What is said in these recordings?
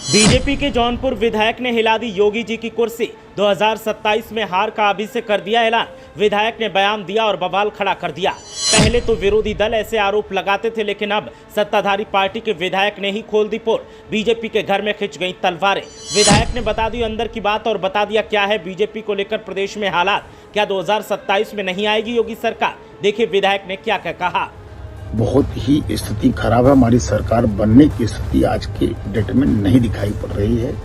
BJP के जौनपुर विधायक ने हिला दी योगी जी की कुर्सी। 2027 में हार का अभी से कर दिया ऐलान। विधायक ने बयान दिया और बवाल खड़ा कर दिया। पहले तो विरोधी दल ऐसे आरोप लगाते थे, लेकिन अब सत्ताधारी पार्टी के विधायक ने ही खोल दी पोल। बीजेपी के घर में खिंच गई तलवारें। विधायक ने बता दी अंदर की बात और बता दिया क्या है बीजेपी को लेकर प्रदेश में हालात। क्या 2027 में नहीं आएगी योगी सरकार? देखिए विधायक ने क्या क्या कहा। बहुत ही स्थिति खराब है। हमारी सरकार बनने की स्थिति आज के डेट में नहीं दिखाई पड़ रही है।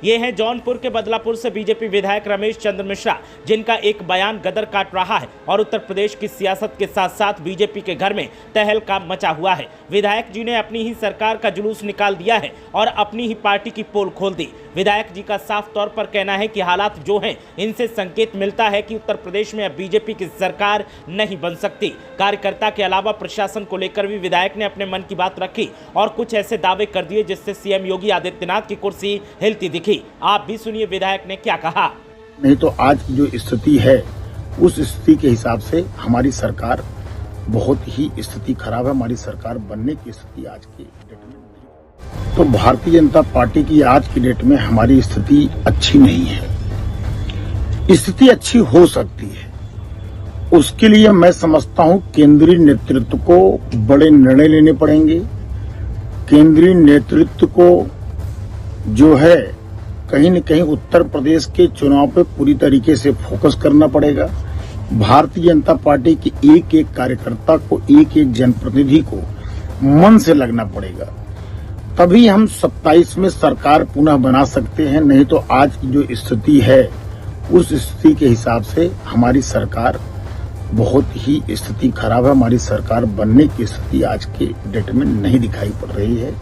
ये है जौनपुर के बदलापुर से बीजेपी विधायक रमेश चंद्र मिश्रा, जिनका एक बयान गदर काट रहा है और उत्तर प्रदेश की सियासत के साथ साथ बीजेपी के घर में तहलका मचा हुआ है। विधायक जी ने अपनी ही सरकार का जुलूस निकाल दिया है और अपनी ही पार्टी की पोल खोल दी। विधायक जी का साफ तौर पर कहना है कि हालात जो हैं इनसे संकेत मिलता है कि उत्तर प्रदेश में अब बीजेपी की सरकार नहीं बन सकती। कार्यकर्ता के अलावा प्रशासन को लेकर भी विधायक ने अपने मन की बात रखी और कुछ ऐसे दावे कर दिए जिससे सीएम योगी आदित्यनाथ की कुर्सी हिलती दिखी। आप भी सुनिए विधायक ने क्या कहा। नहीं तो आज की जो स्थिति है उस स्थिति के हिसाब से हमारी सरकार बहुत ही स्थिति खराब है। हमारी सरकार बनने की स्थिति आज की डेट में नहीं। तो भारतीय जनता पार्टी की आज की डेट में हमारी स्थिति अच्छी नहीं है। स्थिति अच्छी हो सकती है, उसके लिए मैं समझता हूं केंद्रीय नेतृत्व को बड़े निर्णय लेने पड़ेंगे। केंद्रीय नेतृत्व को जो है कहीं न कहीं उत्तर प्रदेश के चुनाव पे पूरी तरीके से फोकस करना पड़ेगा। भारतीय जनता पार्टी के एक एक कार्यकर्ता को, एक एक जनप्रतिनिधि को मन से लगना पड़ेगा, तभी हम 27 में सरकार पुनः बना सकते हैं। नहीं तो आज की जो स्थिति है उस स्थिति के हिसाब से हमारी सरकार बहुत ही स्थिति खराब है। हमारी सरकार बनने की स्थिति आज के डेट में नहीं दिखाई पड़ रही है।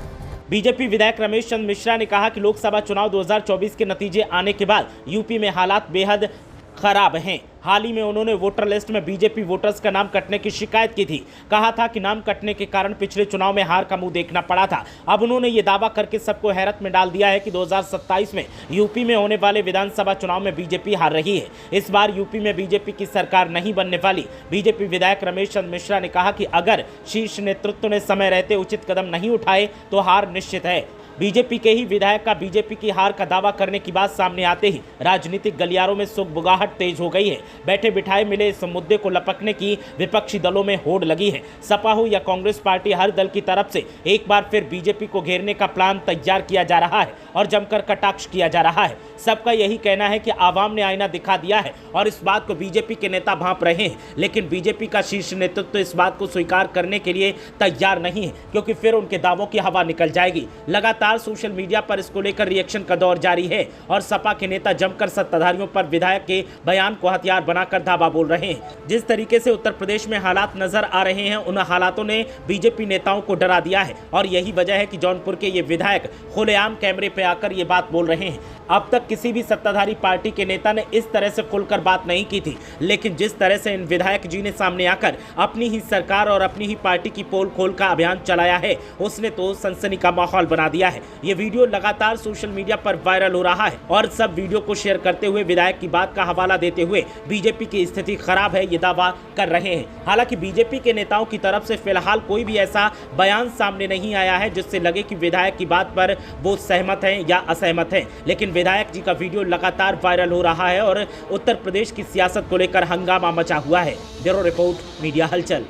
बीजेपी विधायक रमेश चंद्र मिश्रा ने कहा कि लोकसभा चुनाव 2024 के नतीजे आने के बाद यूपी में हालात बेहद खराब हैं। हाल ही में उन्होंने वोटर लिस्ट में बीजेपी वोटर्स का नाम कटने की शिकायत की थी। कहा था कि नाम कटने के कारण पिछले चुनाव में हार का मुंह देखना पड़ा था। अब उन्होंने ये दावा करके सबको हैरत में डाल दिया है कि 2027 में यूपी में होने वाले विधानसभा चुनाव में बीजेपी हार रही है। इस बार यूपी में बीजेपी की सरकार नहीं बनने वाली। बीजेपी विधायक रमेश चंद्र मिश्रा ने कहा कि अगर शीर्ष नेतृत्व ने समय रहते उचित कदम नहीं उठाए तो हार निश्चित है। बीजेपी के ही विधायक का बीजेपी की हार का दावा करने की बात सामने आते ही राजनीतिक गलियारों में सुगबुगाहट तेज हो गई है। बैठे बिठाए मिले इस मुद्दे को लपकने की विपक्षी दलों में होड़ लगी है। सपा हो या कांग्रेस पार्टी, हर दल की तरफ से एक बार फिर बीजेपी को घेरने का प्लान तैयार किया जा रहा है और जमकर कटाक्ष किया जा रहा है। सबका यही कहना है कि आवाम ने आईना दिखा दिया है और इस बात को बीजेपी के नेता भांप रहे हैं, लेकिन बीजेपी का शीर्ष नेतृत्व इस बात को स्वीकार करने के लिए तैयार नहीं है, क्योंकि फिर उनके दावों की हवा निकल जाएगी। लगातार सोशल मीडिया पर इसको लेकर रिएक्शन का दौर जारी है और सपा के नेता जमकर सत्ताधारियों पर विधायक के बयान को हथियार बनाकर धावा बोल रहे हैं। जिस तरीके से उत्तर प्रदेश में हालात नजर आ रहे हैं, उन हालातों ने बीजेपी नेताओं को डरा दिया है और यही वजह है कि जौनपुर के ये विधायक खुलेआम कैमरे पे आकर ये बात बोल रहे हैं। अब तक किसी भी सत्ताधारी पार्टी के नेता ने इस तरह से खुलकर बात नहीं की थी, लेकिन जिस तरह से इन विधायक जी ने सामने आकर अपनी ही सरकार और अपनी ही पार्टी की पोल खोल का अभियान चलाया है, उसने तो सनसनी का माहौल बना दिया है। ये वीडियो लगातार सोशल मीडिया पर वायरल हो रहा है और सब वीडियो को शेयर करते हुए विधायक की बात का हवाला देते हुए बीजेपी की स्थिति खराब है ये दावा कर रहे हैं। हालांकि बीजेपी के नेताओं की तरफ से फिलहाल कोई भी ऐसा बयान सामने नहीं आया है जिससे लगे कि विधायक की बात पर वो सहमत हैं या असहमत हैं, लेकिन विधायक जी का वीडियो लगातार वायरल हो रहा है और उत्तर प्रदेश की सियासत को लेकर हंगामा मचा हुआ है। ब्यूरो रिपोर्ट, मीडिया हलचल।